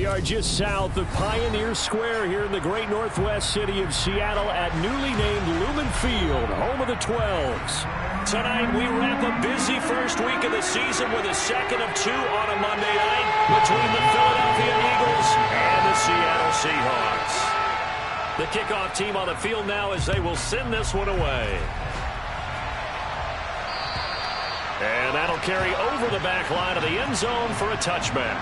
We are just south of Pioneer Square here in the great northwest city of Seattle at newly named Lumen Field, home of the 12s. Tonight we wrap a busy first week of the season with a second of 2 on a Monday night between the Philadelphia Eagles and the Seattle Seahawks. The kickoff team on the field now as they will send this one away. And that'll carry over the back line of the end zone for a touchback.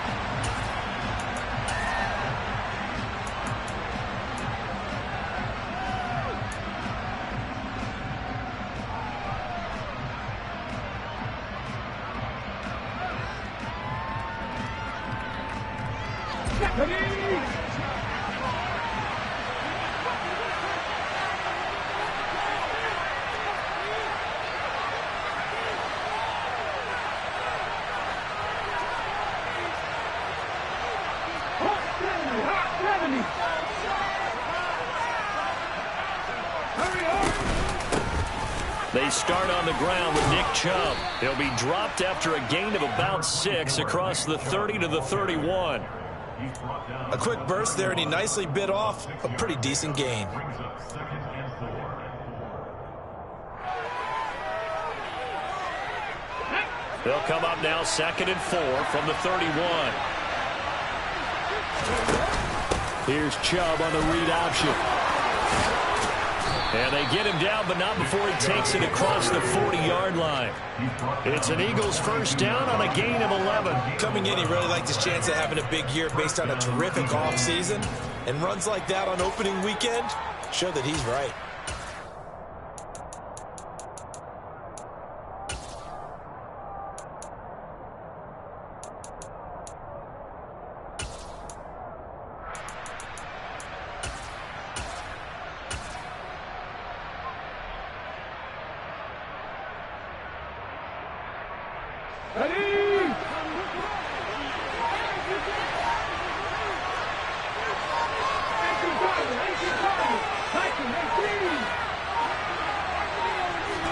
They start on the ground with Nick Chubb. He'll be dropped after a gain of about 6 across the 30 to the 31. A quick burst there, and he nicely bit off a pretty decent gain. They'll come up now 2nd and 4 from the 31. Here's Chubb on the read option. And they get him down, but not before he takes it across the 40-yard line. It's an Eagles first down on a gain of 11. Coming in, he really liked his chance of having a big year based on a terrific offseason. And runs like that on opening weekend show that he's right.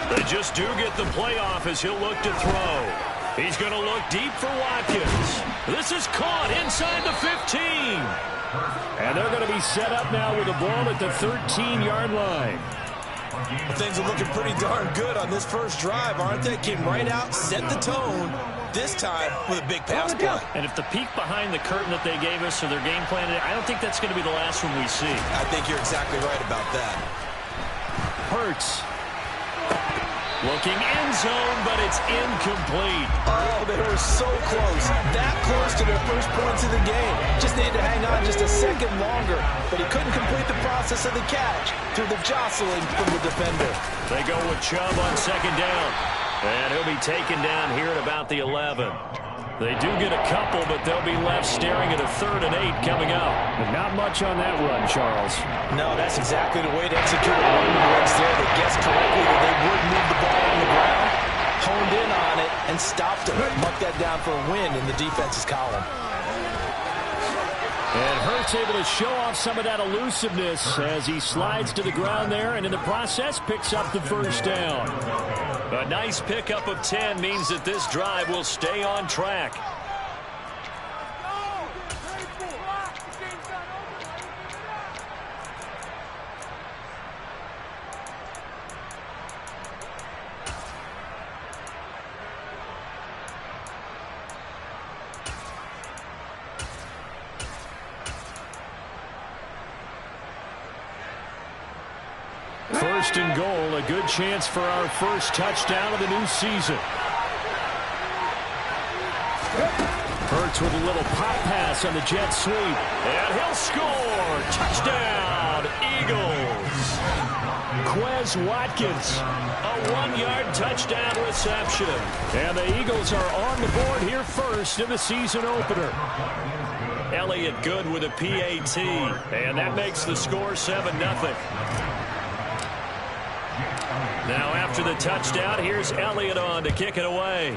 They just do get the playoff as he'll look to throw. He's going to look deep for Watkins. This is caught inside the 15. And they're going to be set up now with the ball at the 13-yard line. Well, things are looking pretty darn good on this first drive, aren't they? Came right out, set the tone, this time with a big pass play. And if the peek behind the curtain that they gave us or their game plan, I don't think that's going to be the last one we see. I think you're exactly right about that. Hurts. Looking end zone, but it's incomplete. Oh, they were so close. That close to their first points of the game. Just needed to hang on just a second longer, but he couldn't complete the process of the catch through the jostling from the defender. They go with Chubb on 2nd down, and he'll be taken down here at about the 11. They do get a couple, but they'll be left staring at a 3rd and 8 coming up. But not much on that run, Charles. No, that's exactly the way to execute a run blitz there. They guessed correctly that they would move the ball on the ground, honed in on it, and stopped it. Marked that down for a win in the defense's column. And Hurts able to show off some of that elusiveness as he slides to the ground there, and in the process picks up the first down. A nice pickup of 10 means that this drive will stay on track. First and goal, a good chance for our first touchdown of the new season. Hurts with a little pop pass on the jet sweep. And he'll score. Touchdown, Eagles. Quez Watkins, a 1-yard touchdown reception. And the Eagles are on the board here first in the season opener. Elliott good with a PAT. And that makes the score 7-0. Now after the touchdown, here's Elliott on to kick it away.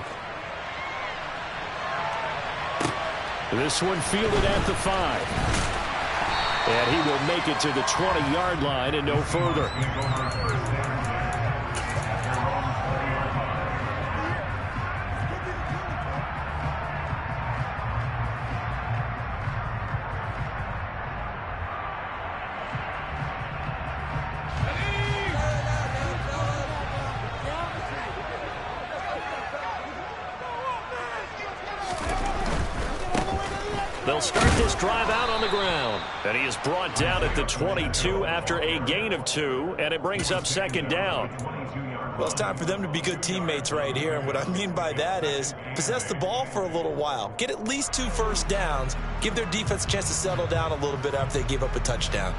This one fielded at the 5. And he will make it to the 20-yard line and no further. They'll start this drive out on the ground. And he is brought down at the 22 after a gain of 2, and it brings up second down. Well, it's time for them to be good teammates right here, and what I mean by that is possess the ball for a little while. Get at least 2 first downs. Give their defense a chance to settle down a little bit after they give up a touchdown.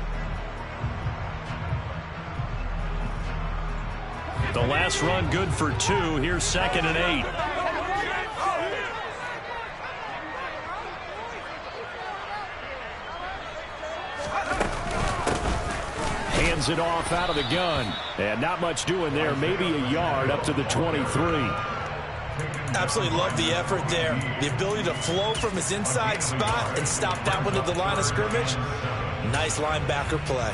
The last run good for 2. Here's 2nd and 8. Hands it off out of the gun. And not much doing there. Maybe a yard up to the 23. Absolutely love the effort there. The ability to flow from his inside spot and stop that one at the line of scrimmage. Nice linebacker play.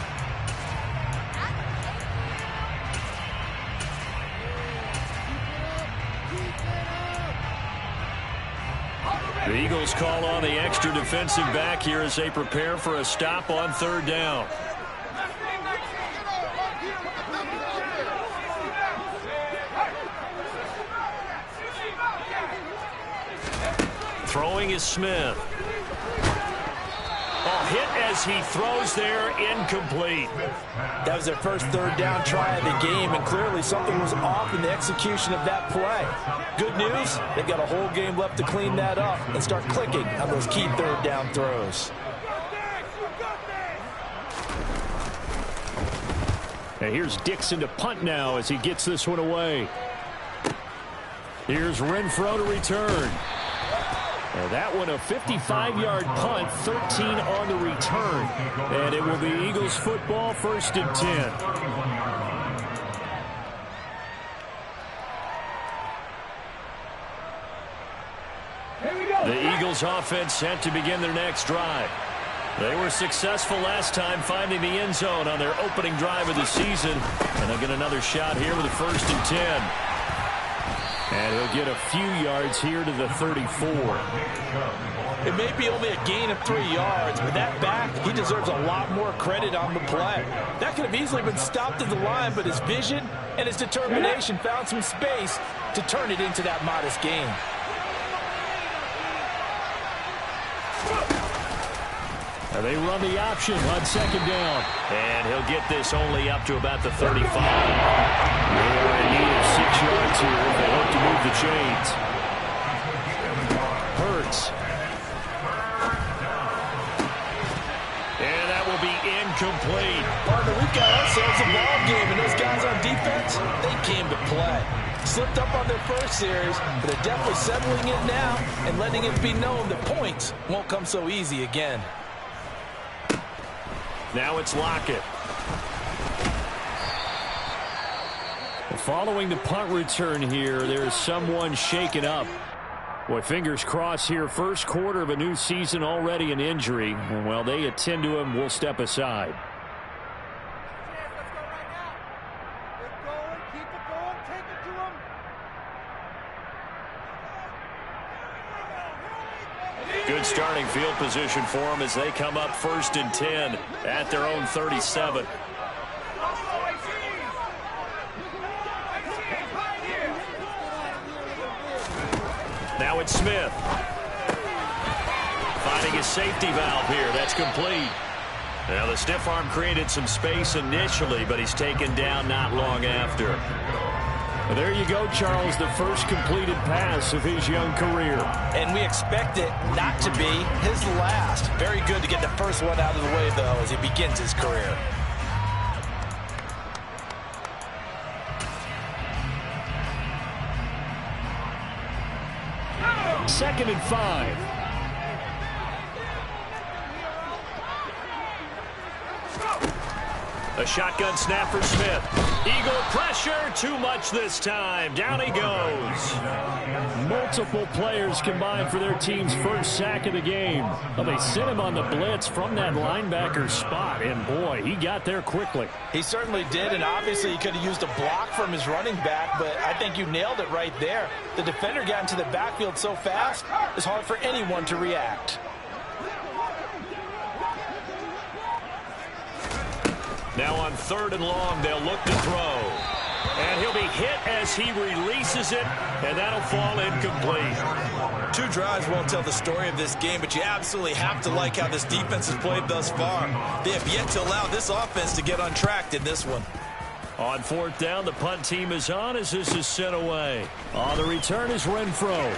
The Eagles call on the extra defensive back here as they prepare for a stop on 3rd down. Throwing is Smith. Hit as he throws there, incomplete. That was their first 3rd down try of the game, and clearly something was off in the execution of that play. Good news, they've got a whole game left to clean that up and start clicking on those key 3rd down throws. And here's Dixon to punt now as he gets this one away. Here's Renfro to return. And that one a 55-yard punt, 13 on the return. And it will be Eagles football, 1st and 10. The Eagles offense set to begin their next drive. They were successful last time finding the end zone on their opening drive of the season. And they'll get another shot here with a 1st and 10. And he'll get a few yards here to the 34. It may be only a gain of 3 yards, but that back, he deserves a lot more credit on the play. That could have easily been stopped at the line, but his vision and his determination found some space to turn it into that modest gain. And they run the option on 2nd down. And he'll get this only up to about the 35. They're in need of 6 yards here if they hope to move the chains. Hurts. And that will be incomplete. Partner, we've got ourselves a ball game, and those guys on defense, they came to play. Slipped up on their first series, but they're definitely settling it now and letting it be known that points won't come so easy again. Now it's Lockett. Following the punt return here, there's someone shaken up. Boy, fingers crossed here. First quarter of a new season, already an injury. Well, they attend to him. We'll step aside. Good starting field position for them as they come up 1st and 10 at their own 37. Now it's Smith. Finding his safety valve here. That's complete. Now the stiff arm created some space initially, but he's taken down not long after. Well, there you go, Charles, the first completed pass of his young career. And we expect it not to be his last. Very good to get the first one out of the way, though, as he begins his career. Second and 5. A shotgun snap for Smith. Eagle pressure, too much this time. Down he goes. Multiple players combined for their team's first sack of the game. Well, they sent him on the blitz from that linebacker spot, and boy, he got there quickly. He certainly did, and obviously he could have used a block from his running back, but I think you nailed it right there. The defender got into the backfield so fast, it's hard for anyone to react. Now on 3rd and long, they'll look to throw. And he'll be hit as he releases it, and that'll fall incomplete. 2 drives won't tell the story of this game, but you absolutely have to like how this defense has played thus far. They have yet to allow this offense to get untracked in this one. On 4th down, the punt team is on as this is sent away. On the return is Renfro.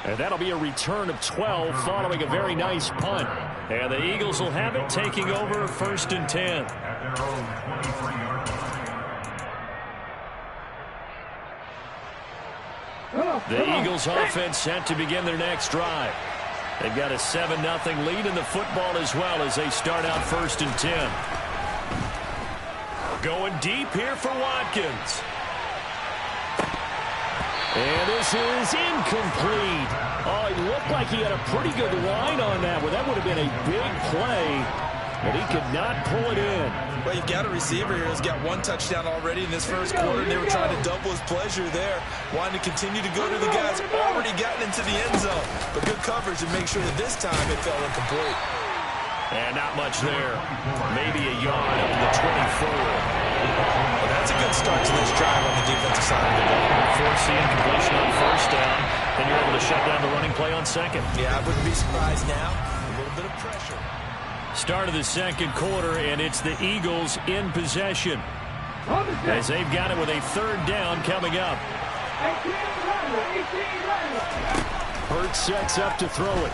And that'll be a return of 12 following a very nice punt. And the Eagles will have it, taking over 1st and 10. The Eagles offense set to begin their next drive. They've got a 7-0 lead in the football as well as they start out 1st and 10. Going deep here for Watkins. And this is incomplete. Oh, it looked like he had a pretty good line on that one. That would have been a big play, but he could not pull it in. Well, you've got a receiver here who's got 1 touchdown already in this first quarter, and they were trying to double his pleasure there, wanting to continue to go to the guys already gotten into the end zone. But good coverage to make sure that this time it fell incomplete. And not much there. Maybe a yard up to the 24. Well, that's a good start to this drive on the defensive side of the ball. Force the incompletion on 1st down, then you're able to shut down the running play on 2nd. Yeah, I wouldn't be surprised now. A little bit of pressure. Start of the 2nd quarter, and it's the Eagles in possession as they've got it with a 3rd down coming up. Hurts sets up to throw it.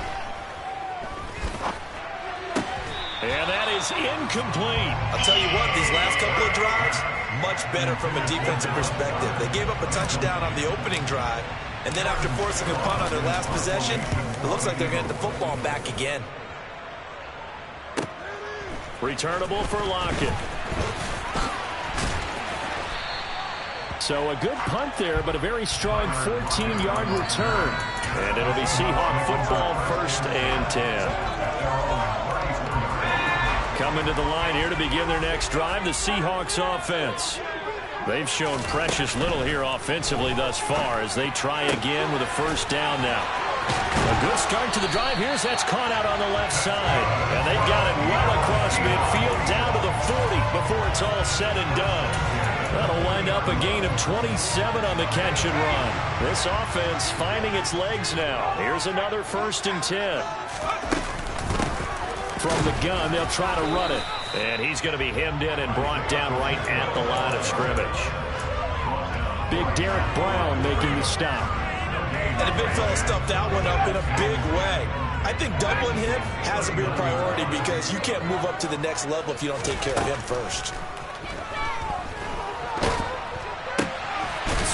And that is incomplete. I'll tell you what, these last couple of drives, much better from a defensive perspective. They gave up a touchdown on the opening drive, and then after forcing a punt on their last possession, it looks like they're going to get the football back again. Returnable for Lockett. So a good punt there, but a very strong 14-yard return. And it'll be Seahawk football 1st and 10. Coming to the line here to begin their next drive, the Seahawks offense. They've shown precious little here offensively thus far as they try again with a 1st down now. A good start to the drive here as that's caught out on the left side. And they've got it well across midfield down to the 40 before it's all said and done. That'll wind up a gain of 27 on the catch and run. This offense finding its legs now. Here's another 1st and 10. From the gun, they'll try to run it. And he's going to be hemmed in and brought down right at the line of scrimmage. Big Derek Brown making the stop. And the big fella stuffed that one up in a big way. I think doubling him has to be a priority because you can't move up to the next level if you don't take care of him first.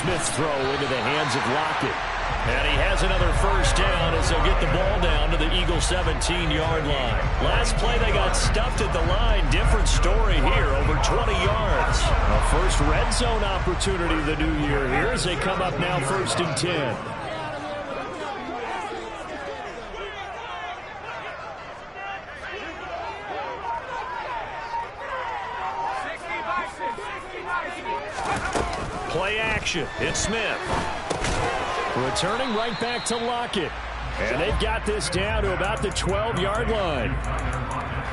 Smith's throw into the hands of Lockett. And he has another 1st down as they'll get the ball down to the Eagles' 17-yard line. Last play, they got stuffed at the line. Different story here, over 20 yards. A first red zone opportunity of the new year here as they come up now 1st and 10. Play action. It's Smith. Returning right back to Lockett. And they've got this down to about the 12-yard line.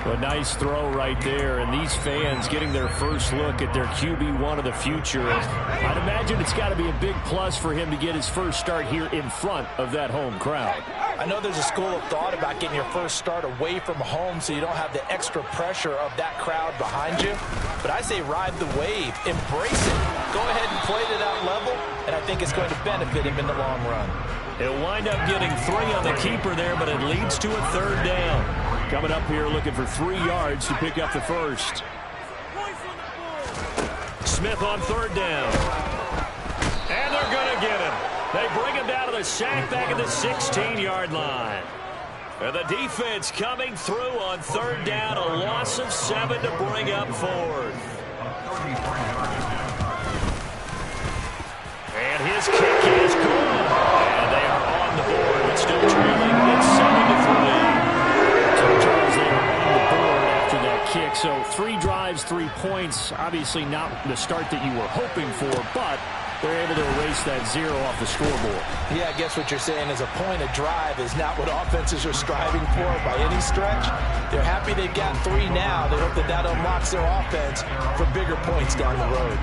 A nice throw right there, and these fans getting their first look at their QB1 of the future. I'd imagine it's got to be a big plus for him to get his first start here in front of that home crowd. I know there's a school of thought about getting your first start away from home so you don't have the extra pressure of that crowd behind you. But I say ride the wave, embrace it. Go ahead and play to that level, and I think it's going to benefit him in the long run. He'll wind up getting 3 on the keeper there, but it leads to a 3rd down. Coming up here looking for 3 yards to pick up the first. Smith on 3rd down. And they're going to get him. They bring him down to the sack back at the 16-yard line. And the defense coming through on 3rd down. A loss of 7 to bring up 4th. And his kick is good. And they are on the board, but still trailing. It's 7-3. Kick. So 3 drives, 3 points. Obviously not the start that you were hoping for, but they're able to erase that 0 off the scoreboard. Yeah, I guess what you're saying is a point of drive is not what offenses are striving for by any stretch. They're happy they've got 3 now. They hope that that unlocks their offense for bigger points down the road.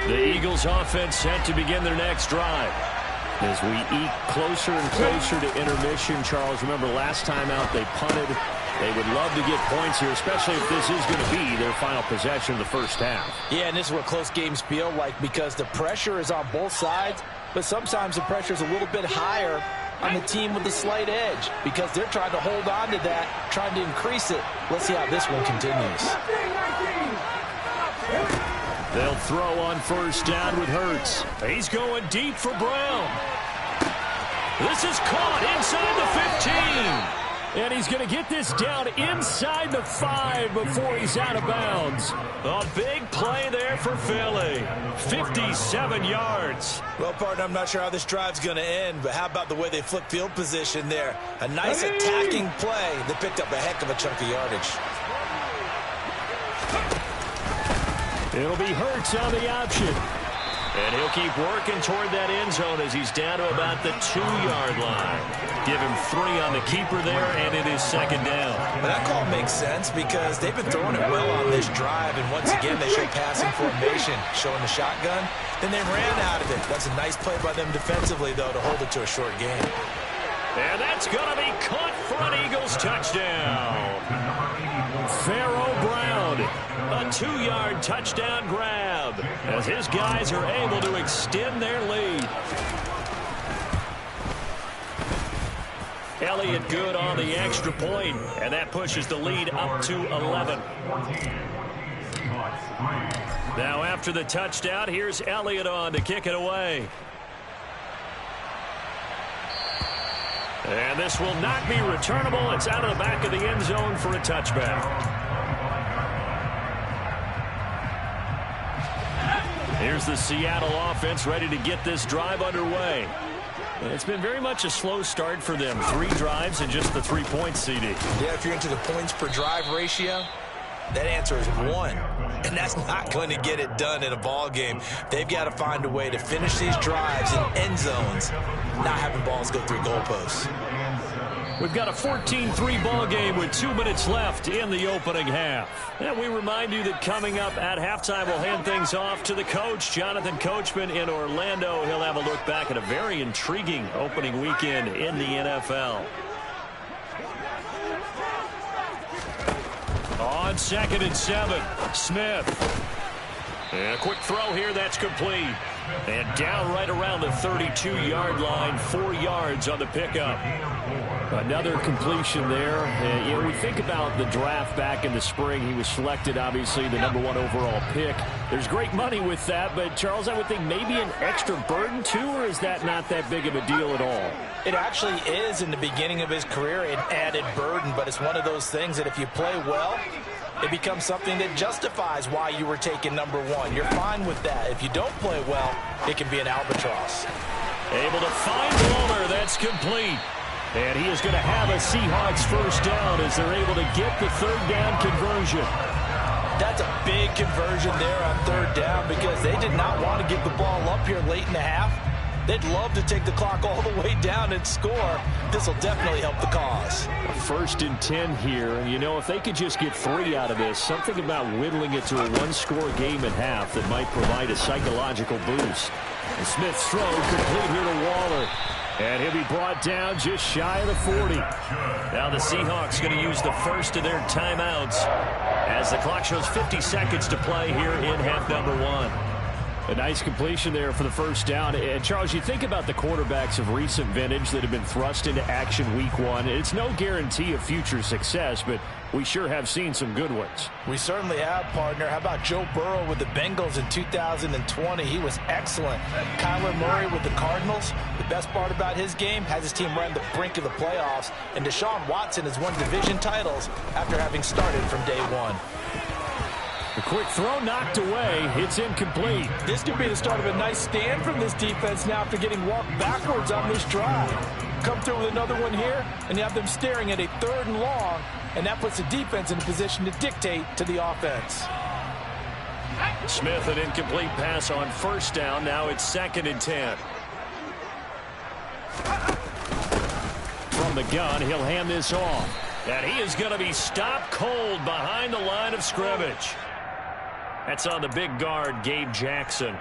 The Eagles offense set to begin their next drive. As we eke closer and closer to intermission, Charles, remember last time out they punted. They would love to get points here, especially if this is going to be their final possession of the first half. Yeah, and this is what close games feel like because the pressure is on both sides, but sometimes the pressure is a little bit higher on the team with the slight edge because they're trying to hold on to that, trying to increase it. Let's see how this one continues. They'll throw on first down with Hurts. He's going deep for Brown. This is caught inside the 15. And he's going to get this down inside the 5 before he's out of bounds. A big play there for Philly. 57 yards. Well, partner, I'm not sure how this drive's going to end, but how about the way they flip field position there? A nice attacking play that picked up a heck of a chunk of yardage. It'll be Hurts on the option. And he'll keep working toward that end zone as he's down to about the 2-yard line. Give him 3 on the keeper there, and it is second down. But that call makes sense because they've been throwing it well on this drive, and once again they show passing formation, showing the shotgun. Then they ran out of it. That's a nice play by them defensively, though, to hold it to a short game. And that's going to be caught for an Eagles touchdown. Pharaoh Brown, a 2-yard touchdown grab as his guys are able to extend their lead. Elliott good on the extra point, and that pushes the lead up to 11. Now after the touchdown, here's Elliott on to kick it away. And this will not be returnable. It's out of the back of the end zone for a touchback. Here's the Seattle offense ready to get this drive underway. It's been very much a slow start for them. 3 drives and just the 3 points, CD. Yeah, if you're into the points per drive ratio, that answer is 1. And that's not going to get it done in a ball game. They've got to find a way to finish these drives in end zones, not having balls go through goalposts. We've got a 14-3 ball game with 2 minutes left in the opening half. And we remind you that coming up at halftime, we'll hand things off to the coach, Jonathan Coachman in Orlando. He'll have a look back at a very intriguing opening weekend in the NFL. On 2nd and 7, Smith. And a quick throw here, that's complete. And down right around the 32-yard line, 4 yards on the pickup. Another completion there. You know, we think about the draft back in the spring. He was selected, obviously, the #1 overall pick. There's great money with that, but, Charles, I would think maybe an extra burden, too, or is that not that big of a deal at all? It actually is in the beginning of his career an added burden, but it's one of those things that if you play well, it becomes something that justifies why you were taken #1. You're fine with that. If you don't play well, it can be an albatross. Able to find Waller. That's complete. And he is going to have a Seahawks first down as they're able to get the 3rd down conversion. That's a big conversion there on 3rd down because they did not want to give the ball up here late in the half. They'd love to take the clock all the way down and score. This will definitely help the cause. 1st and 10 here. And, you know, if they could just get 3 out of this, something about whittling it to a 1-score game at half that might provide a psychological boost. And Smith's throw complete here to Waller. And he'll be brought down just shy of the 40. Now the Seahawks going to use the first of their timeouts as the clock shows 50 seconds to play here in half number 1. A nice completion there for the first down. And, Charles, you think about the quarterbacks of recent vintage that have been thrust into action week 1. It's no guarantee of future success, but we sure have seen some good ones. We certainly have, partner. How about Joe Burrow with the Bengals in 2020? He was excellent. Kyler Murray with the Cardinals. The best part about his game has his team right on the brink of the playoffs. And Deshaun Watson has won division titles after having started from day 1. The quick throw knocked away. It's incomplete. This could be the start of a nice stand from this defense now after getting walked backwards on this drive. Come through with another one here, and you have them staring at a 3rd and long, and that puts the defense in a position to dictate to the offense. Smith, an incomplete pass on 1st down. Now it's 2nd and 10. From the gun, he'll hand this off. And he is going to be stopped cold behind the line of scrimmage. That's on the big guard, Gabe Jackson.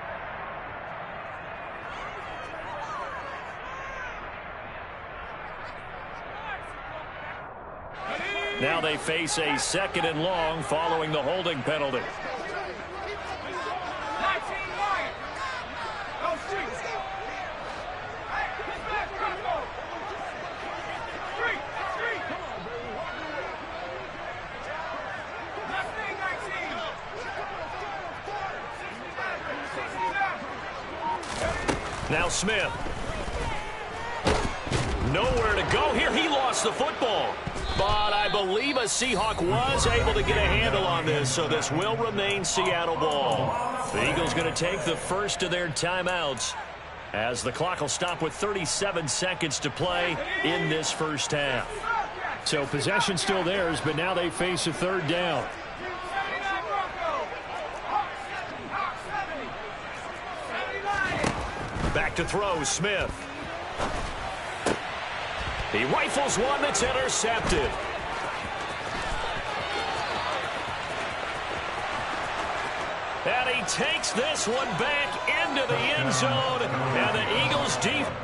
Now they face a 2nd and long following the holding penalty. Now Smith. Nowhere to go here. He lost the football. But I believe a Seahawk was able to get a handle on this, so this will remain Seattle ball. The Eagles going to take the first of their timeouts as the clock will stop with 37 seconds to play in this first half. So possession still theirs, but now they face a 3rd down. Back to throw, Smith. He rifles one that's intercepted. And he takes this one back into the end zone. And the Eagles defense.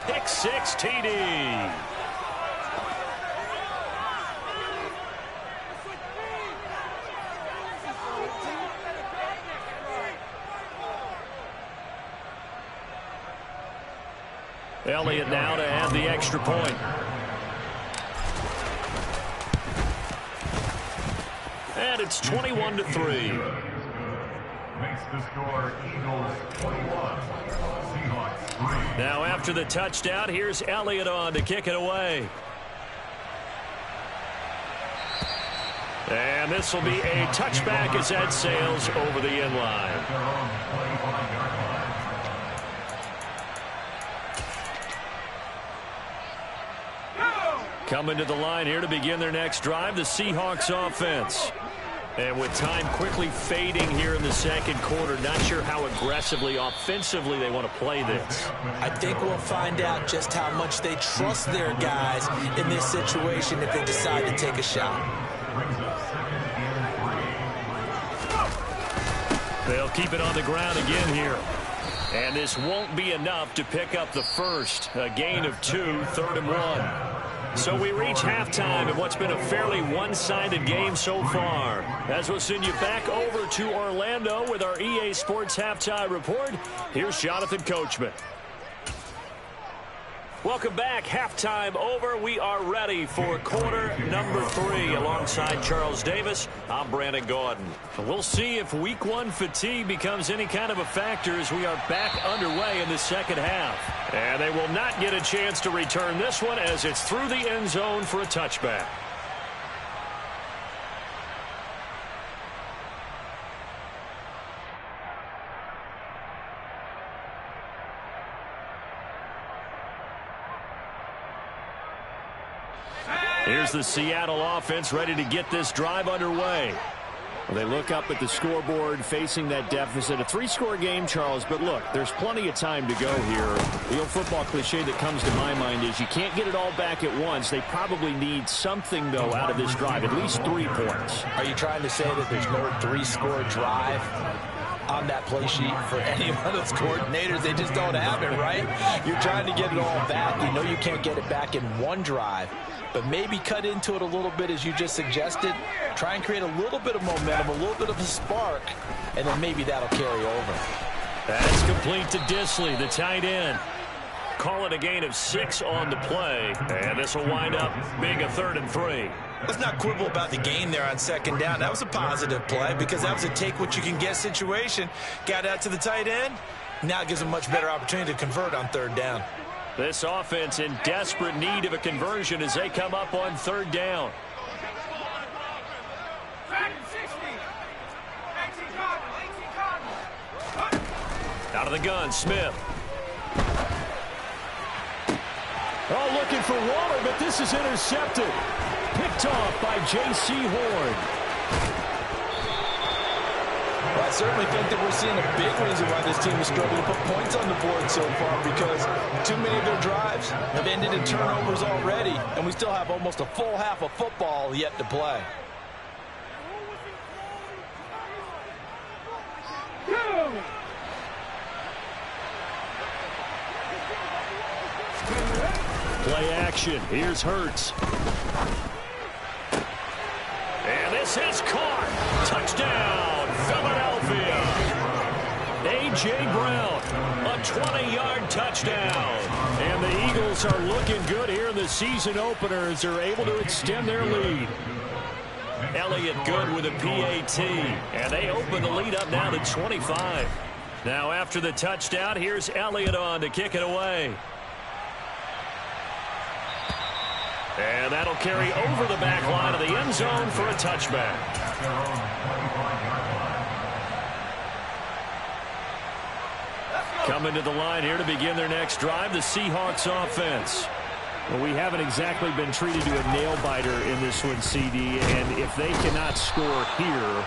Pick 6 TD. Elliott now to add the extra point. And it's 21-3. Makes the score Eagles 21, Seahawks 3. Now after the touchdown, here's Elliott on to kick it away. And this will be a touchback as that sails over the inline. Coming to the line here to begin their next drive, the Seahawks offense. And with time quickly fading here in the second quarter, not sure how aggressively, offensively they want to play this. I think we'll find out just how much they trust their guys in this situation if they decide to take a shot. They'll keep it on the ground again here. And this won't be enough to pick up the first. A gain of 2, 3rd and 1. So we reach halftime in what's been a fairly one-sided game so far. As we'll send you back over to Orlando with our EA Sports Halftime Report, here's Jonathan Coachman. Welcome back. Halftime over. We are ready for quarter number 3. Alongside Charles Davis, I'm Brandon Gaudin. We'll see if week 1 fatigue becomes any kind of a factor as we are back underway in the second half. And they will not get a chance to return this one as it's through the end zone for a touchback. Here's the Seattle offense ready to get this drive underway. Well, they look up at the scoreboard facing that deficit. A 3-score game, Charles, but look, there's plenty of time to go here. The old football cliche that comes to my mind is you can't get it all back at once. They probably need something, though, out of this drive, at least 3 points. Are you trying to say that there's no 3-score drive on that play sheet for any of those coordinators? They just don't have it, right? You're trying to get it all back. You know you can't get it back in one drive. But maybe cut into it a little bit as you just suggested. Try and create a little bit of momentum, a little bit of a spark, and then maybe that'll carry over. That's complete to Disley, the tight end. Call it a gain of 6 on the play, and this will wind up being a 3rd and 3. Let's not quibble about the gain there on 2nd down. That was a positive play because that was a take-what-you-can-get situation. Got out to the tight end. Now it gives them a much better opportunity to convert on 3rd down. This offense in desperate need of a conversion as they come up on 3rd down. Out of the gun, Smith. Oh, looking for Waller, but this is intercepted. Picked off by J.C. Horn. Well, I certainly think that we're seeing a big reason why this team is struggling to put points on the board so far, because too many of their drives have ended in turnovers already, and we still have almost a full half of football yet to play. Play action. Here's Hurts. And this is caught. Touchdown, Philadelphia. A.J. Brown, a 20-yard touchdown. And the Eagles are looking good here in the season opener as they're able to extend their lead. Elliott good with a PAT. And they open the lead up now to 25. Now after the touchdown, here's Elliott on to kick it away. And that'll carry over the back line of the end zone for a touchback. Coming to the line here to begin their next drive, the Seahawks offense. Well, we haven't exactly been treated to a nail-biter in this one, CD, and if they cannot score here,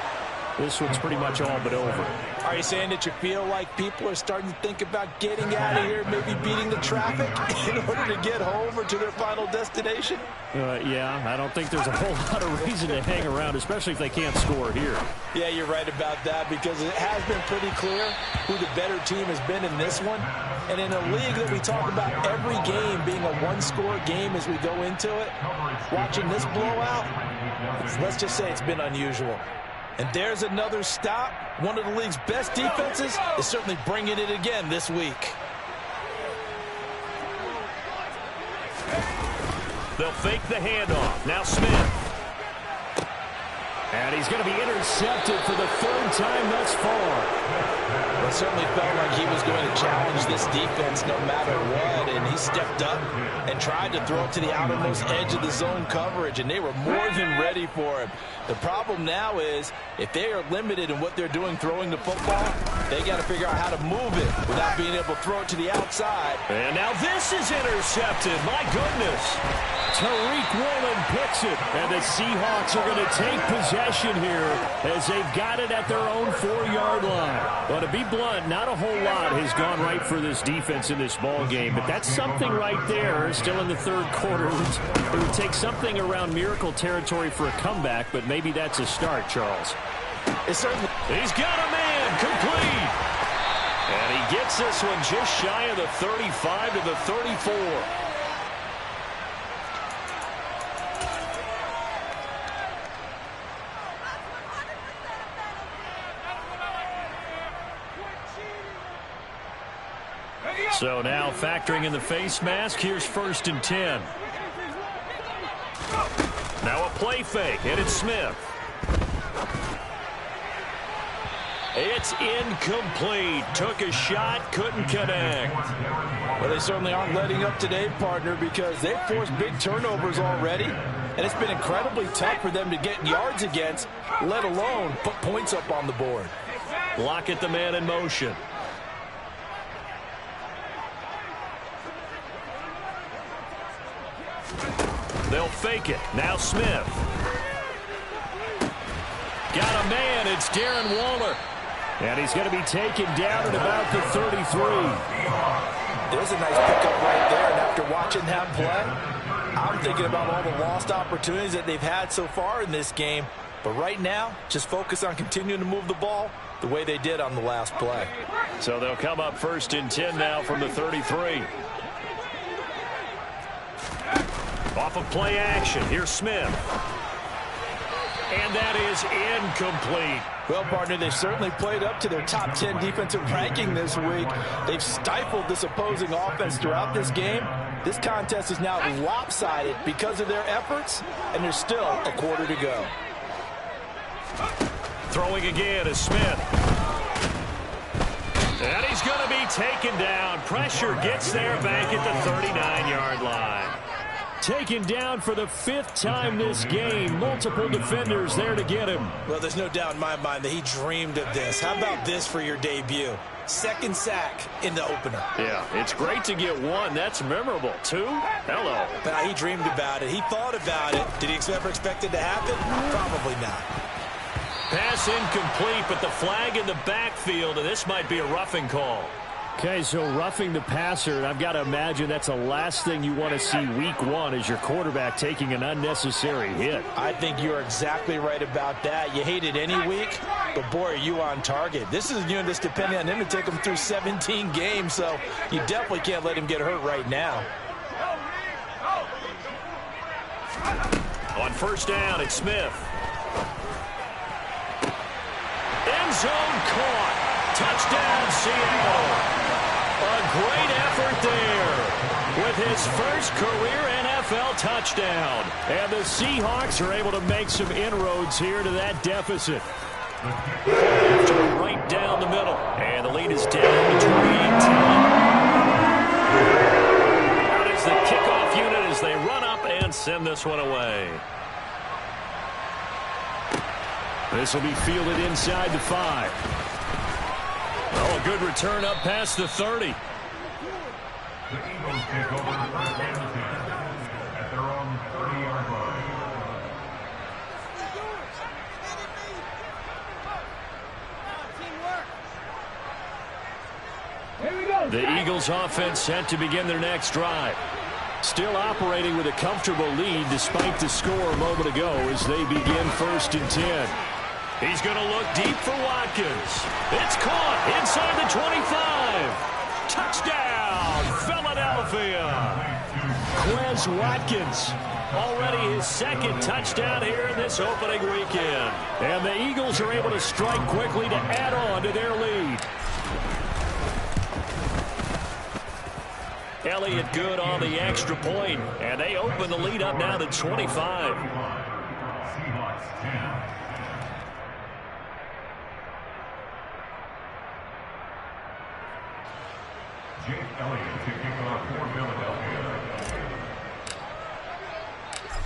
this one's pretty much all but over. Are you saying that you feel like people are starting to think about getting out of here, maybe beating the traffic in order to get home or to their final destination? Yeah, I don't think there's a whole lot of reason to hang around, especially if they can't score here. Yeah, you're right about that, because it has been pretty clear who the better team has been in this one. And in a league that we talk about every game being a one-score game as we go into it, watching this blowout, let's just say it's been unusual. And there's another stop. One of the league's best defenses is certainly bringing it again this week. They'll fake the handoff. Now Smith. And he's going to be intercepted for the 3rd time thus far. Well, certainly felt like he was going to challenge this defense no matter what, and he stepped up and tried to throw it to the outermost edge of the zone coverage, and they were more than ready for him. The problem now is if they are limited in what they're doing throwing the football, they got to figure out how to move it without being able to throw it to the outside. And now this is intercepted. My goodness. Tariq Woolen picks it, and the Seahawks are going to take possession here as they've got it at their own 4-yard line. Well, to be blunt, not a whole lot has gone right for this defense in this ball game, but that's something right there. Still in the third quarter. It would take something around miracle territory for a comeback, but maybe that's a start, Charles. It's certainly. He's got a man complete. And he gets this one just shy of the 35 to the 34. So now factoring in the face mask, here's 1st and 10. Now a play fake, and it's Smith. It's incomplete. Took a shot, couldn't connect. Well, they certainly aren't letting up today, partner, because they've forced big turnovers already, and it's been incredibly tough for them to get yards against, let alone put points up on the board. Lock at the man in motion. They'll fake it. Now Smith. Got a man. It's Darren Waller. And he's going to be taken down at about the 33. There's a nice pickup right there. And after watching that play, I'm thinking about all the lost opportunities that they've had so far in this game. But right now, just focus on continuing to move the ball the way they did on the last play. So they'll come up 1st and 10 now from the 33. Off of play action. Here's Smith. And that is incomplete. Well, partner, they've certainly played up to their top 10 defensive ranking this week. They've stifled this opposing offense throughout this game. This contest is now lopsided because of their efforts, and there's still a quarter to go. Throwing again is Smith. And he's going to be taken down. Pressure gets there back at the 39-yard line. Taken down for the 5th time this game. Multiple defenders there to get him. Well, there's no doubt in my mind that he dreamed of this. How about this for your debut? 2nd sack in the opener. Yeah, it's great to get 1. That's memorable. 2? Hello. But he dreamed about it. He thought about it. Did he ever expect it to happen? Probably not. Pass incomplete, but the flag in the backfield, and this might be a roughing call. Okay, so roughing the passer, and I've got to imagine that's the last thing you want to see week 1 as your quarterback taking an unnecessary hit. I think you're exactly right about that. You hate it any week, but boy, are you on target. This is a unit that's depending on him to take him through 17 games, so you definitely can't let him get hurt right now. On 1st down, it's Smith. End zone caught. Touchdown, Seattle. A great effort there with his first career NFL touchdown. And the Seahawks are able to make some inroads here to that deficit. Right down the middle. And the lead is down between 10. Out is the kickoff unit as they run up and send this one away. This will be fielded inside the 5. Oh, a good return up past the 30. The Eagles take over 1st and 10 at their own 30-yard line. The Eagles offense set to begin their next drive. Still operating with a comfortable lead despite the score a moment ago as they begin 1st and 10. He's going to look deep for Watkins. It's caught inside the 25. Touchdown, Philadelphia. Quez Watkins, already his 2nd touchdown here in this opening weekend. And the Eagles are able to strike quickly to add on to their lead. Elliott good on the extra point, and they open the lead up now to 25. Seahawks 10. Jake Elliott to kick off for Philadelphia.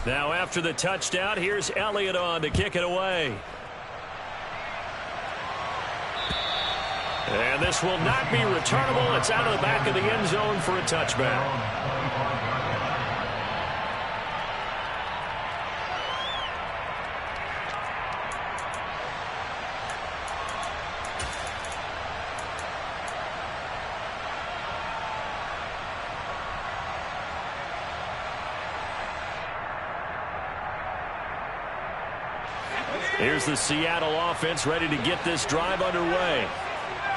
Now after the touchdown, here's Elliott on to kick it away. And this will not be returnable. It's out of the back of the end zone for a touchback. Here's the Seattle offense ready to get this drive underway.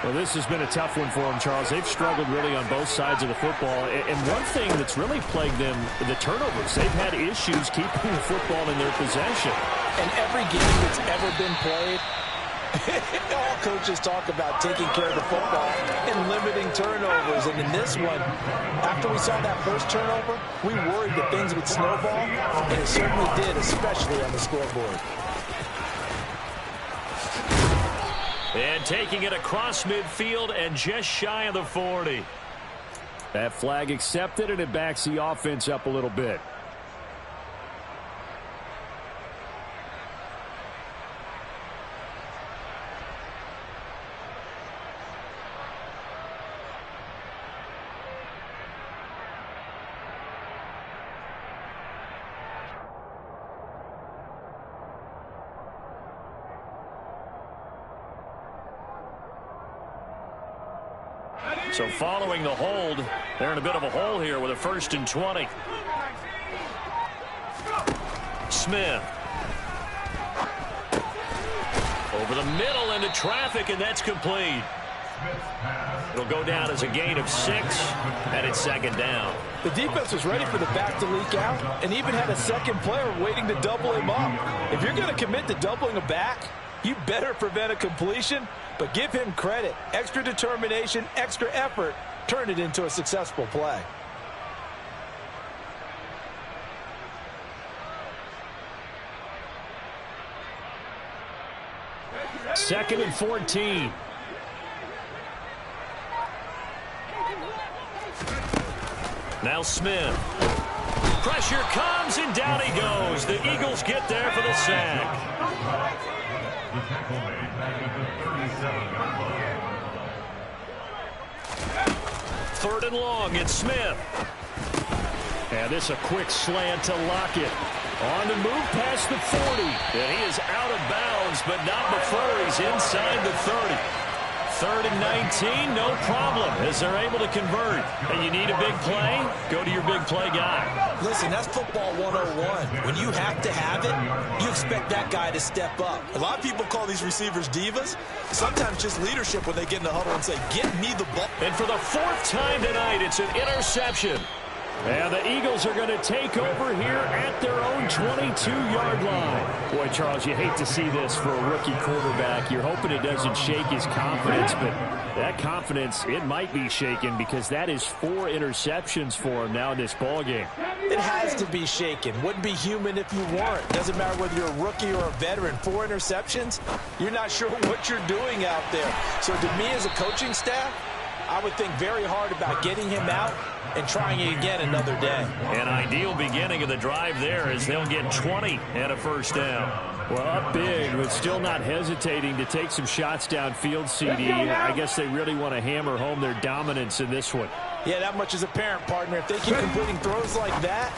Well, this has been a tough one for them, Charles. They've struggled really on both sides of the football. And one thing that's really plagued them, the turnovers. They've had issues keeping the football in their possession. And every game that's ever been played, all coaches talk about taking care of the football and limiting turnovers. And in this one, after we saw that first turnover, we worried that things would snowball, and it certainly did, especially on the scoreboard. And taking it across midfield and just shy of the 40. That flag accepted, and it backs the offense up a little bit. So following the hold, they're in a bit of a hole here with a 1st and 20. Smith. Over the middle into traffic, and that's complete. It'll go down as a gain of 6, and it's 2nd down. The defense was ready for the back to leak out and even had a second player waiting to double him up. If you're going to commit to doubling a back, you better prevent a completion, but give him credit. Extra determination, extra effort, turn it into a successful play. Second and 14. Now Smith. Pressure comes, and down he goes. The Eagles get there for the sack. The tackle made back at the 37-yard line. 3rd and long, it's Smith. And this a quick slant to Lockett. On the move past the 40. And he is out of bounds, but not before he's inside the 30. 3rd and 19, no problem, as they're able to convert. And you need a big play, go to your big play guy. Listen, that's football 101. When you have to have it, you expect that guy to step up. A lot of people call these receivers divas. Sometimes just leadership when they get in the huddle and say, get me the ball. And for the 4th time tonight, it's an interception. And the Eagles are going to take over here at their own 22-yard line. Boy, Charles, you hate to see this for a rookie quarterback. You're hoping it doesn't shake his confidence, but that confidence, it might be shaken because that is 4 interceptions for him now in this ballgame. It has to be shaken. Wouldn't be human if you weren't. Doesn't matter whether you're a rookie or a veteran. 4 interceptions, you're not sure what you're doing out there. So to me as a coaching staff, I would think very hard about getting him out and trying it again another day. An ideal beginning of the drive there as they'll get 20 and a 1st down. Well, up big, but still not hesitating to take some shots downfield, CD. I guess they really want to hammer home their dominance in this one. Yeah, that much is apparent, partner. If they keep completing throws like that,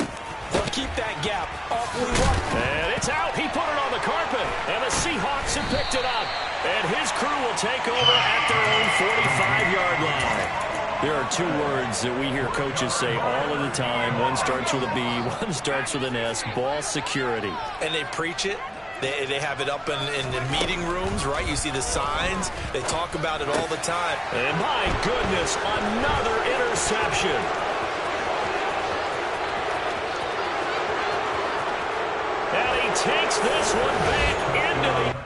they'll keep that gap awfully wide. And it's out. He put it on the carpet, and the Seahawks have picked it up. And his crew will take over at their own 45-yard line. There are 2 words that we hear coaches say all of the time. One starts with a B, one starts with an S, ball security. And they preach it. They have it up in the meeting rooms, right? You see the signs. They talk about it all the time. And my goodness, another interception. And he takes this one back into the...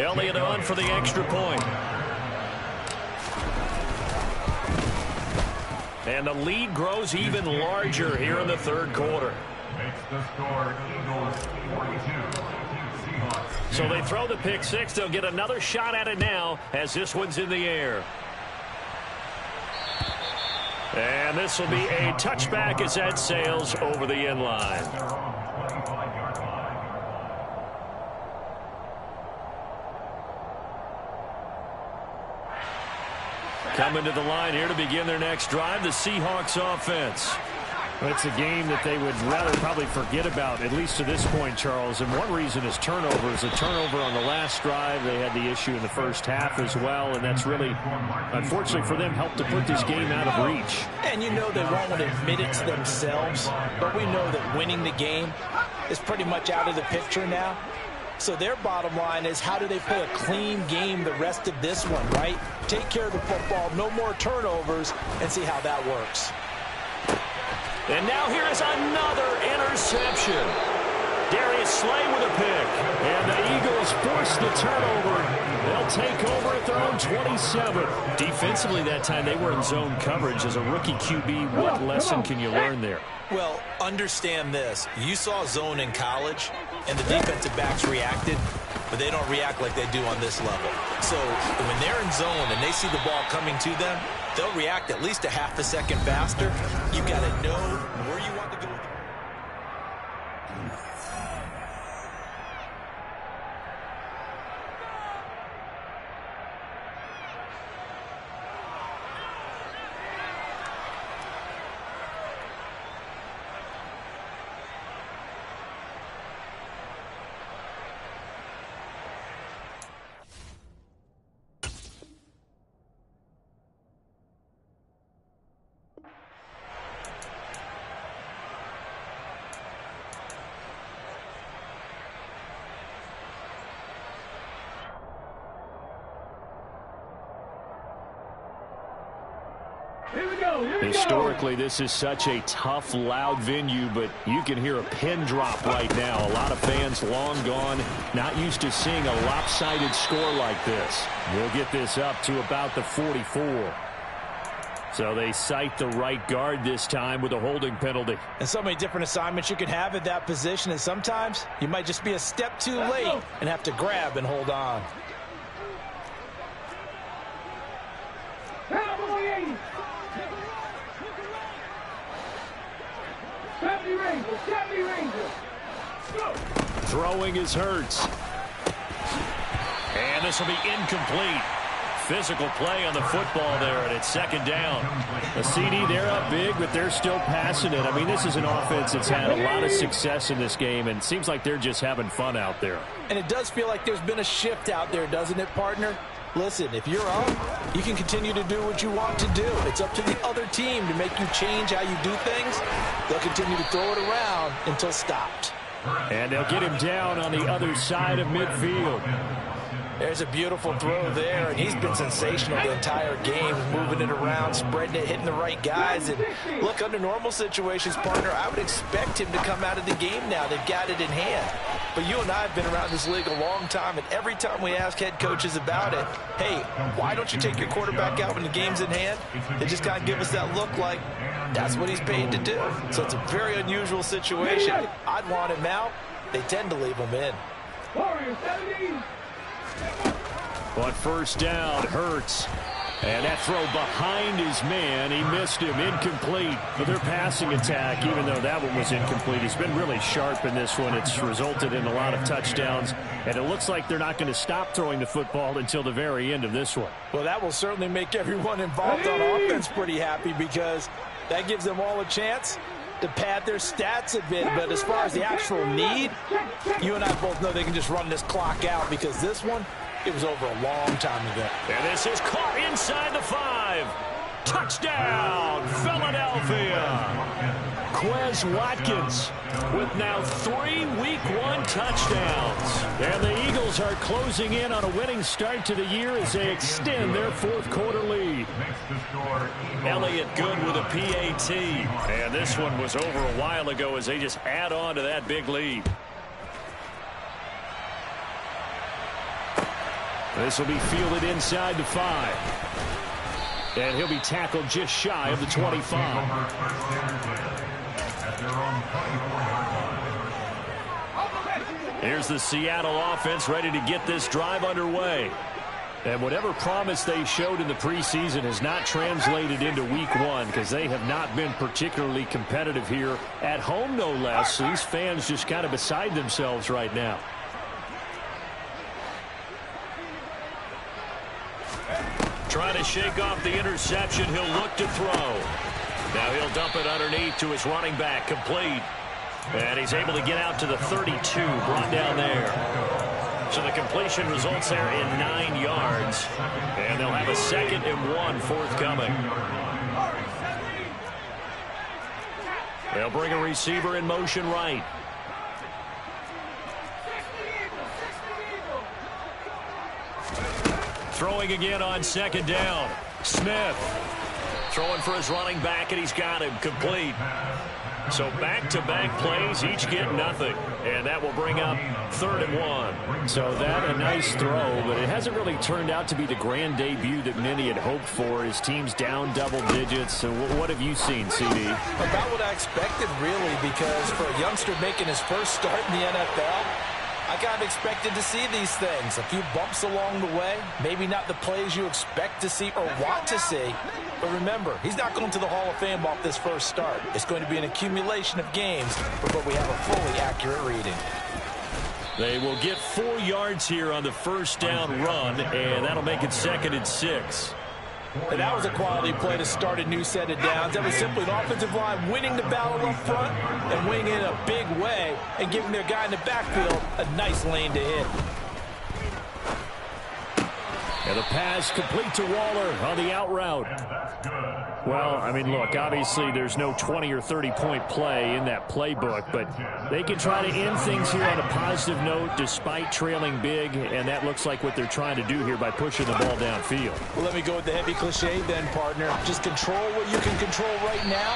Elliott on for the extra point. And the lead grows even larger here in the third quarter. Makes the score Eagles 42. Seahawks. So they throw the pick six. They'll get another shot at it now as this one's in the air. And this will be a touchback as that sails over the end line. Coming to the line here to begin their next drive, the Seahawks offense. It's a game that they would rather probably forget about, at least to this point, Charles. And one reason is turnovers. A turnover on the last drive. They had the issue in the first half as well, and that's really, unfortunately for them, helped to put this game out of reach. And you know they won't admit it to themselves, but we know that winning the game is pretty much out of the picture now. So their bottom line is, how do they play a clean game the rest of this one, right? Take care of the football, no more turnovers, and see how that works. And now here is another interception. Darius Slay with a pick. And the Eagles force the turnover. They'll take over at their own 27. Defensively that time, they were in zone coverage. As a rookie QB, what lesson can you learn there? Well, understand this. You saw zone in college, and the defensive backs reacted, but they don't react like they do on this level. So when they're in zone and they see the ball coming to them, they'll react at least a half a second faster. You've got to know where you want to go. Historically, this is such a tough, loud venue, but you can hear a pin drop right now. A lot of fans long gone, not used to seeing a lopsided score like this. We'll get this up to about the 44. So they cite the right guard this time with a holding penalty. And so many different assignments you can have at that position, and sometimes you might just be a step too late and have to grab and hold on. Throwing is Hurts. And this will be incomplete. Physical play on the football there, and it's second down. A CD, they're up big, but they're still passing it. I mean, this is an offense that's had a lot of success in this game, and it seems like they're just having fun out there. And it does feel like there's been a shift out there, doesn't it, partner? Listen, if you're up, you can continue to do what you want to do. It's up to the other team to make you change how you do things. They'll continue to throw it around until stopped. And they'll get him down on the other side of midfield. There's a beautiful throw there, and he's been sensational the entire game, moving it around, spreading it, hitting the right guys. And look, under normal situations, partner, I would expect him to come out of the game now. They've got it in hand. But you and I have been around this league a long time, and every time we ask head coaches about it, hey, why don't you take your quarterback out when the game's in hand? They just kind of give us that look like that's what he's paid to do. So it's a very unusual situation. I'd want him out. They tend to leave him in. On first down, Hurts. And that throw behind his man, he missed him, incomplete. But their passing attack, even though that one was incomplete, has been really sharp in this one. It's resulted in a lot of touchdowns, and it looks like they're not going to stop throwing the football until the very end of this one. Well, that will certainly make everyone involved on offense pretty happy, because that gives them all a chance to pad their stats a bit. But as far as the actual need, you and I both know they can just run this clock out, because this one, it was over a long time ago. And this is caught inside the 5. Touchdown, Philadelphia. Quez Watkins with now 3 Week 1 touchdowns. And the Eagles are closing in on a winning start to the year as they extend their fourth quarter lead. Elliott good with a PAT. And this one was over a while ago as they just add on to that big lead. This will be fielded inside the 5. And he'll be tackled just shy of the 25. Here's the Seattle offense ready to get this drive underway. And whatever promise they showed in the preseason has not translated into week 1 because they have not been particularly competitive here at home, no less. So these fans just kind of beside themselves right now. Trying to shake off the interception. He'll look to throw. Now he'll dump it underneath to his running back. Complete. And he's able to get out to the 32. Brought down there. So the completion results there in 9 yards. And they'll have a 2nd and 1 forthcoming. They'll bring a receiver in motion right. Throwing again on 2nd down. Smith throwing for his running back, and he's got him. Complete. So back-to-back plays, each get nothing. And that will bring up 3rd and 1. So that a nice throw, but it hasn't really turned out to be the grand debut that many had hoped for. His team's down double digits. So what have you seen, CD? About what I expected, really, because for a youngster making his first start in the NFL, I kind of expected to see these things. A few bumps along the way. Maybe not the plays you expect to see or want to see. But remember, he's not going to the Hall of Fame off this first start. It's going to be an accumulation of games before we have a fully accurate reading. They will get 4 yards here on the first down run, and that'll make it 2nd and 6. And that was a quality play to start a new set of downs. That was simply an offensive line winning the battle up front and winning it in a big way and giving their guy in the backfield a nice lane to hit. And the pass complete to Waller on the out route. Well, I mean, look, obviously there's no 20 or 30-point play in that playbook, but they can try to end things here on a positive note despite trailing big, and that looks like what they're trying to do here by pushing the ball downfield. Well, let me go with the heavy cliche then, partner. Just control what you can control right now,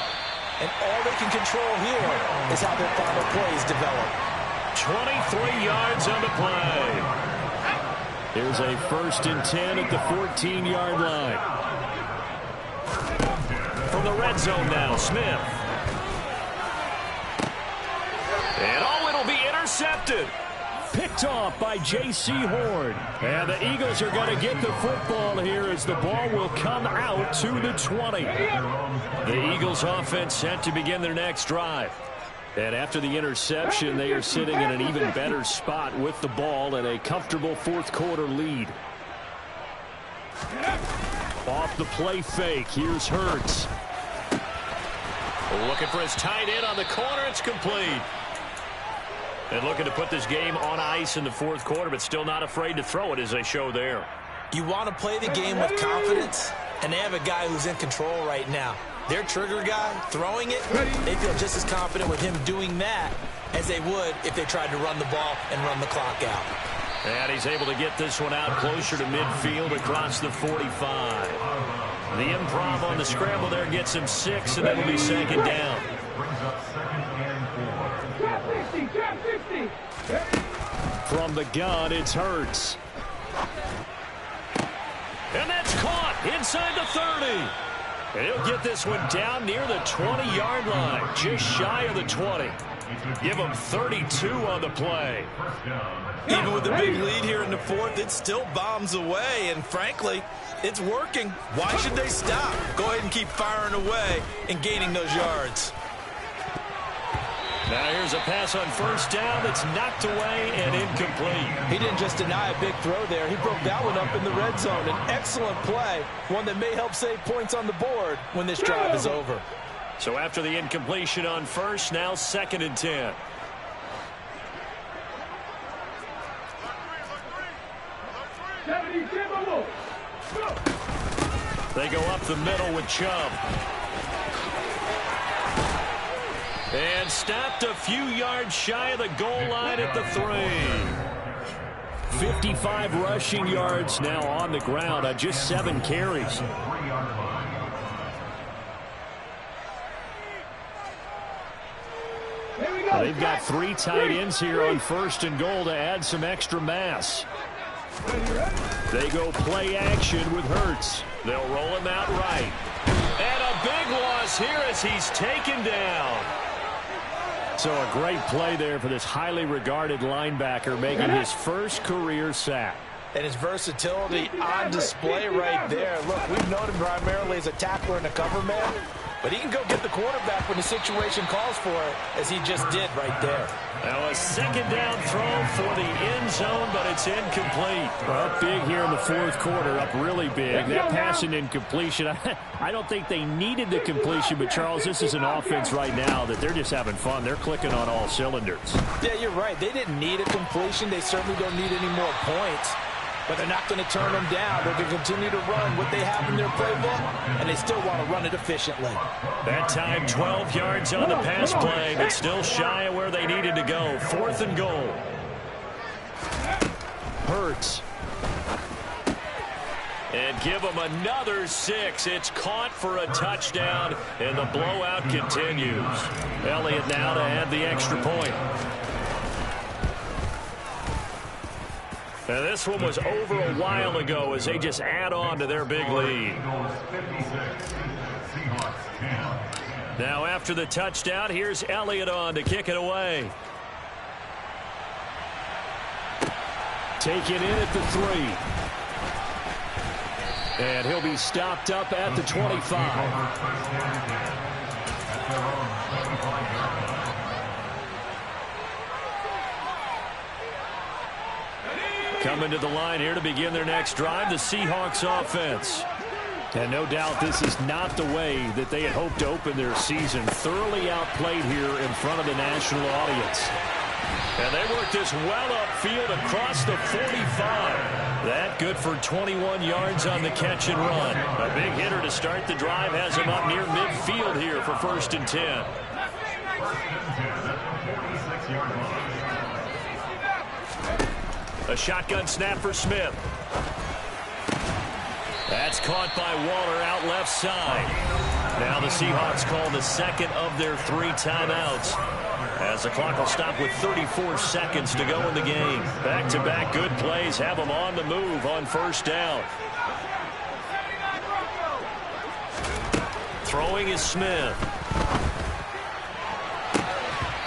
and all they can control here is how their final plays develop. 23 yards on the play. Here's a 1st and 10 at the 14-yard line. From the red zone now, Smith. And it'll be intercepted. Picked off by J.C. Horn. And the Eagles are going to get the football here as the ball will come out to the 20. The Eagles offense set to begin their next drive. And after the interception, they are sitting in an even better spot with the ball and a comfortable 4th quarter lead. Off the play fake, here's Hurts. Looking for his tight end on the corner, it's complete. And looking to put this game on ice in the 4th quarter, but still not afraid to throw it as they show there. You want to play the game with confidence, and they have a guy who's in control right now. Their trigger guy throwing it, they feel just as confident with him doing that as they would if they tried to run the ball and run the clock out. And he's able to get this one out closer to midfield across the 45. The improv on the scramble there gets him 6, and that'll be 2nd down. From the gun, it's Hurts. And that's caught inside the 30. And he'll get this one down near the 20-yard line, just shy of the 20. Give him 32 on the play. Even with the big lead here in the 4th, it still bombs away, and frankly, it's working. Why should they stop? Go ahead and keep firing away and gaining those yards. Now here's a pass on 1st down that's knocked away and incomplete. He didn't just deny a big throw there. He broke that one up in the red zone. An excellent play, one that may help save points on the board when this drive is over. So after the incompletion on 1st, now 2nd and 10. They go up the middle with Chubb. And stopped a few yards shy of the goal line at the 3. 55 rushing yards now on the ground on just 7 carries. They've got 3 tight ends here on 1st and goal to add some extra mass. They go play action with Hurts. They'll roll him out right. And a big loss here as he's taken down. So a great play there for this highly regarded linebacker, making his first career sack. And his versatility on display right there. Look, we've known him primarily as a tackler and a cover man, but he can go get the quarterback when the situation calls for it, as he just did right there. Now a second down throw for the end zone, but it's incomplete. Up big here in the fourth quarter, up really big. That passing incompletion, I don't think they needed the completion, but Charles, this is an offense right now that they're just having fun. They're clicking on all cylinders. Yeah, you're right. They didn't need a completion. They certainly don't need any more points. But they're not going to turn them down. They're going to continue to run what they have in their playbook, and they still want to run it efficiently. That time 12 yards on the pass play, but still shy of where they needed to go. 4th and goal. Hurts. And give them another 6. It's caught for a touchdown, and the blowout continues. Elliott now to add the extra point. And this one was over a while ago as they just add on to their big lead. Now after the touchdown, here's Elliott on to kick it away. Take it in at the 3. And he'll be stopped up at the 25. Coming to the line here to begin their next drive, the Seahawks offense. And no doubt this is not the way that they had hoped to open their season. Thoroughly outplayed here in front of the national audience. And they work this well upfield across the 45. That good for 21 yards on the catch and run. A big hitter to start the drive has him up near midfield here for 1st and 10. A shotgun snap for Smith. That's caught by Waller out left side. Now the Seahawks call the second of their 3 timeouts, as the clock will stop with 34 seconds to go in the game. Back-to-back good plays have them on the move on 1st down. Throwing is Smith.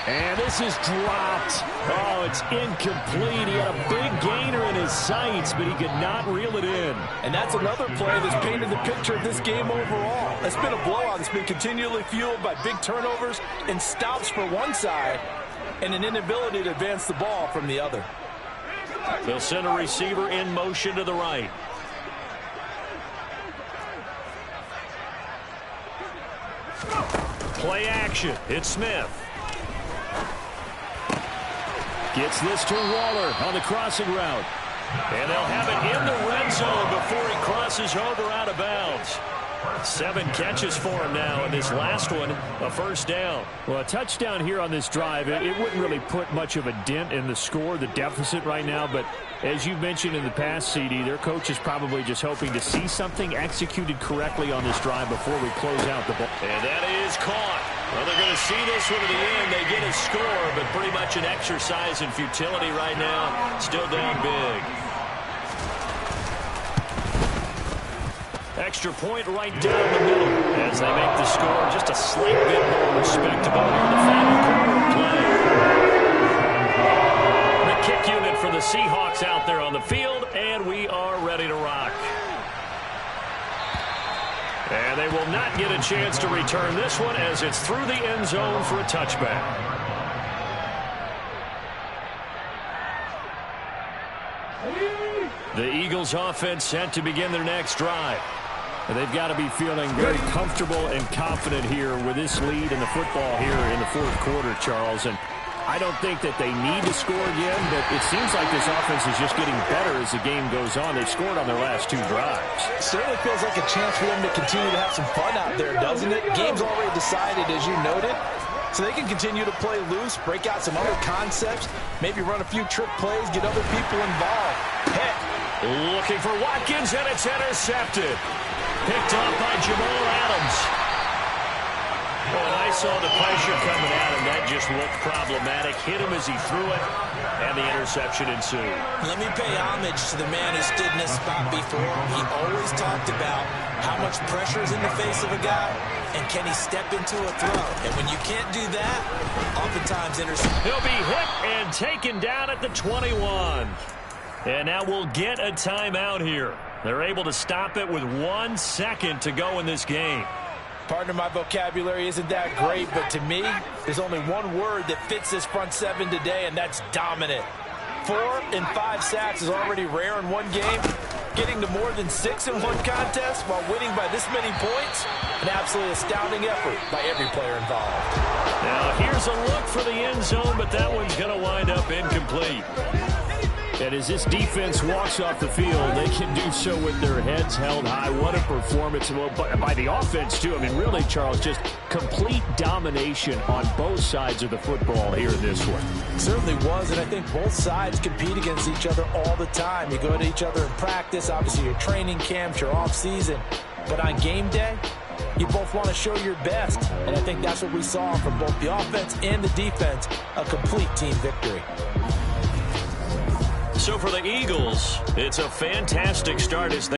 And this is dropped. Oh, it's incomplete. He had a big gainer in his sights, but he could not reel it in. And that's another play that's painted the picture of this game overall. It's been a blowout. It's been continually fueled by big turnovers and stops for one side and an inability to advance the ball from the other. They'll send a receiver in motion to the right. Play action. It's Smith. Gets this to Waller on the crossing route. And they'll have it in the red zone before he crosses over out of bounds. 7 catches for him now, and this last one, a 1st down. Well, a touchdown here on this drive, it wouldn't really put much of a dent in the score, the deficit right now, but as you mentioned in the past, CD, their coach is probably just hoping to see something executed correctly on this drive before we close out the ball. And that is caught. Well, they're going to see this one to the end. They get a score, but pretty much an exercise in futility right now. Still down big. Extra point right down the middle as they make the score just a slight bit more respectable here in the final quarter of play. The kick unit for the Seahawks out there on the field, and we are ready to rock. And they will not get a chance to return this one as it's through the end zone for a touchback. The Eagles offense set to begin their next drive. They've got to be feeling very comfortable and confident here with this lead in the football here in the fourth quarter, Charles. And I don't think that they need to score again, but it seems like this offense is just getting better as the game goes on. They've scored on their last 2 drives. It certainly feels like a chance for them to continue to have some fun out there, doesn't it? Game's already decided, as you noted. So they can continue to play loose, break out some other concepts, maybe run a few trick plays, get other people involved. Heck. Looking for Watkins, and it's intercepted. Picked off by Jamal Adams. Oh, They saw the pressure coming out, and that just looked problematic. Hit him as he threw it, and the interception ensued. Let me pay homage to the man who stood in this spot before. He always talked about how much pressure is in the face of a guy, and can he step into a throw. And when you can't do that, oftentimes interception. He'll be hit and taken down at the 21. And now we'll get a timeout here. They're able to stop it with 1 second to go in this game. Partner, my vocabulary isn't that great, but to me, there's only one word that fits this front seven today, and that's dominant. 4 and 5 sacks is already rare in one game. Getting to more than 6 in one contest while winning by this many points, an absolutely astounding effort by every player involved. Now here's a look for the end zone, but that one's going to wind up incomplete. And as this defense walks off the field, they can do so with their heads held high. What a performance by the offense, too. I mean, really, Charles, just complete domination on both sides of the football here in this one. It certainly was, and I think both sides compete against each other all the time. You go to each other in practice, obviously your training camps, your off-season. But on game day, you both want to show your best. And I think that's what we saw from both the offense and the defense, a complete team victory. So for the Eagles, it's a fantastic start as they